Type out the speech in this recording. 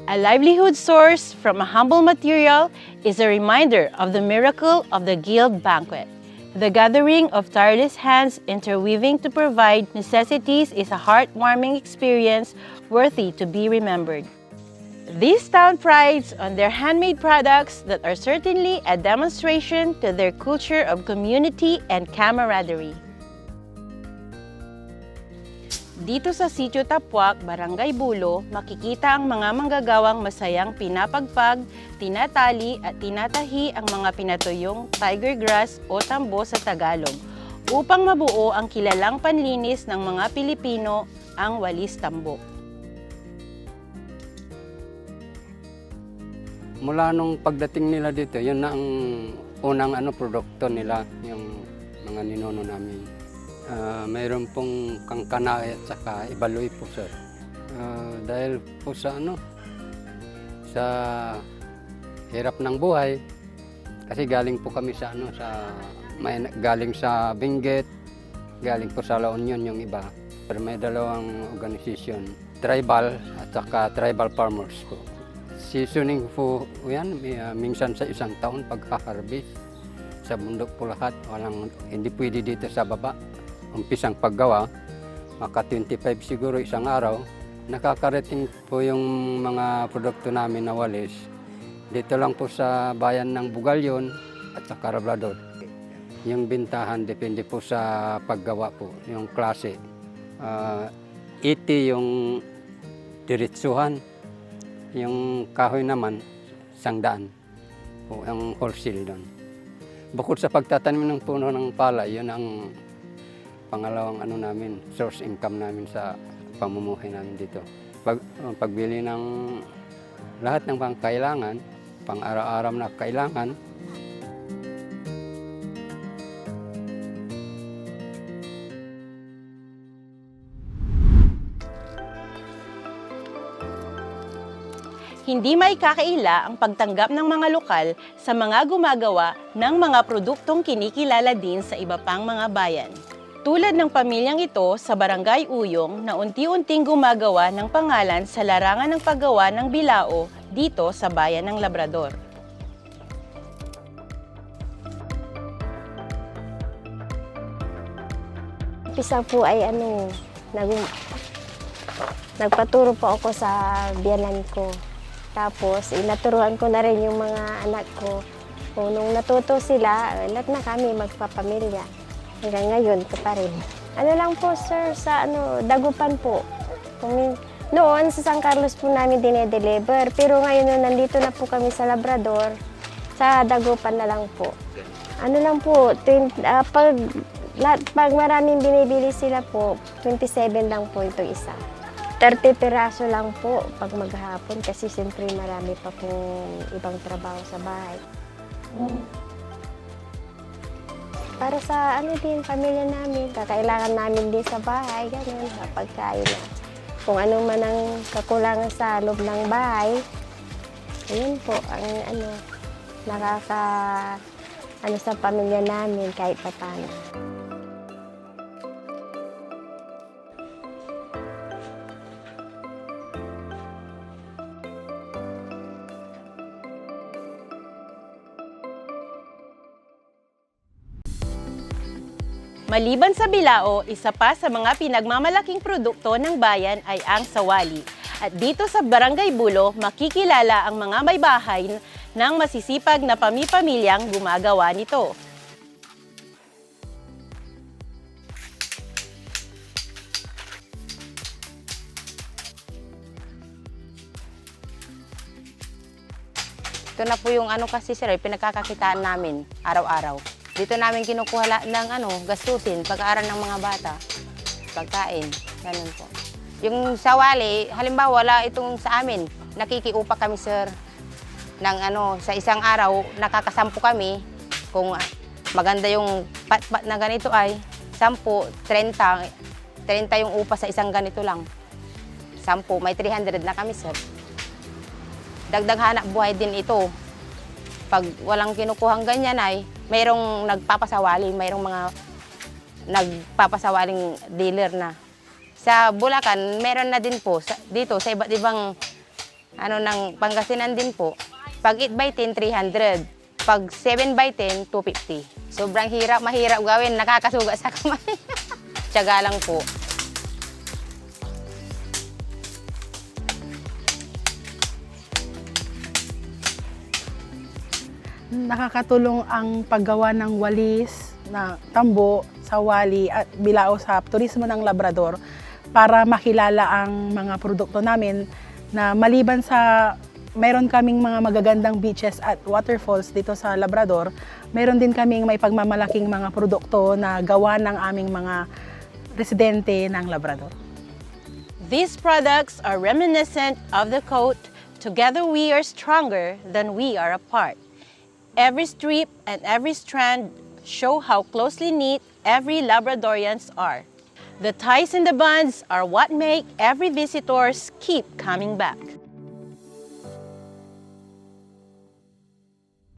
A livelihood source from a humble material is a reminder of the miracle of the Guild Banquet. The gathering of tireless hands interweaving to provide necessities is a heartwarming experience worthy to be remembered. These town prides on their handmade products that are certainly a demonstration to their culture of community and camaraderie. Dito sa Sitio Tapuac, Barangay Bulo, makikita ang mga manggagawang masayang pinapagpag, tinatali at tinatahi ang mga pinatuyong tiger grass o tambo sa Tagalog upang mabuo ang kilalang panlinis ng mga Pilipino, ang walis tambo. Mula nung pagdating nila dito, yun na ang unang produkto nila, yung mga ninuno namin. Mayroon pong kangkanay at saka ibaloy po, sir. Dahil po sa sa hirap ng buhay, kasi galing po kami sa galing sa Benguet, galing po sa La Union yung iba. Pero may dalawang organisasyon, tribal at saka tribal farmers po. Seasoning po yan, minsan sa isang taon pagka-harvest. Sa bundok po lahat, hindi pwede dito sa baba. Umpisang paggawa, maka 25 siguro isang araw, nakakarating po yung mga produkto namin na walis. Dito lang po sa bayan ng Bugalyon at sa Carablador. Yung bintahan depende po sa paggawa po, yung klase. 80 yung diretsuhan, yung kahoy naman 100 po ang wholesale doon. Bukod sa pagtatanim ng puno ng palay, yun ang pangalawang namin, source income namin sa pamumuhay namin dito. Pagbili ng lahat ng pangkailangan, pang araw-araw na kailangan. Hindi may kakaila ang pagtanggap ng mga lokal sa mga gumagawa ng mga produktong kinikilala din sa iba pang mga bayan. Tulad ng pamilyang ito sa Barangay Uyong na unti-unting gumagawa ng pangalan sa larangan ng paggawa ng bilao dito sa bayan ng Labrador. Umpisa po ay nagpaturo po ako sa biyanan ko. Tapos inaturuan ko na rin yung mga anak ko. Nung natuto sila, lahat na kami magpapamilya. Hanggang ngayon ko pa rin. Ano lang po sir, sa Dagupan po. Noon sa San Carlos po namin dinedeliver. Pero ngayon nandito na po kami sa Labrador, sa Dagupan na lang po. Ano lang po, pag maraming binibili sila po, 27 lang po itong isa. 30 piraso lang po pag maghapon kasi siyempre marami pa pong ibang trabaho sa bahay. Para sa din, pamilya namin, kakailangan namin din sa bahay, ganun, sa pagkain na. Kung ano man ang kakulangan sa loob ng bahay, ayun po, ang sa pamilya namin kahit paano. Maliban sa bilao, isa pa sa mga pinagmamalaking produkto ng bayan ay ang sawali. At dito sa Barangay Bulo, makikilala ang mga may bahay ng masisipag na pamipamilyang gumagawa nito. Ito na po yung kasi sir, pinagkakakitaan namin araw-araw. Dito namin kinukuha ng gastusin, pag-aaral ng mga bata, pagkain, ganun po. Yung sawali, halimbawa wala itong sa amin, nakikiupa kami sir ng sa isang araw, nakakasampu kami. Kung maganda yung pat-pat na ganito ay 10, 30 yung upa sa isang ganito lang. 10, may 300 na kami sir. Dagdag hanap buhay din ito. Pag walang kinukuhang ganyan ay mayroong nagpapasawali, mayroong mga nagpapasawaling dealer na. Sa Bulacan, meron na din po dito sa iba't ibang Ano ng Pangasinan din po. Pag 8x10, 300. Pag 7x10, 250. Sobrang mahirap gawin, nakakasuga sa kamay. Tiyaga lang po. Nakakatulong ang paggawa ng walis na tambo sa wali at bilao sa turismo ng Labrador para makilala ang mga produkto namin na maliban sa meron kaming mga magagandang beaches at waterfalls dito sa Labrador, meron din kaming may pagmamalaking mga produkto na gawa ng aming mga residente ng Labrador. These products are reminiscent of the quote, "Together we are stronger than we are apart." Every strip and every strand show how closely knit every Labradorians are. The ties and the bonds are what make every visitors keep coming back.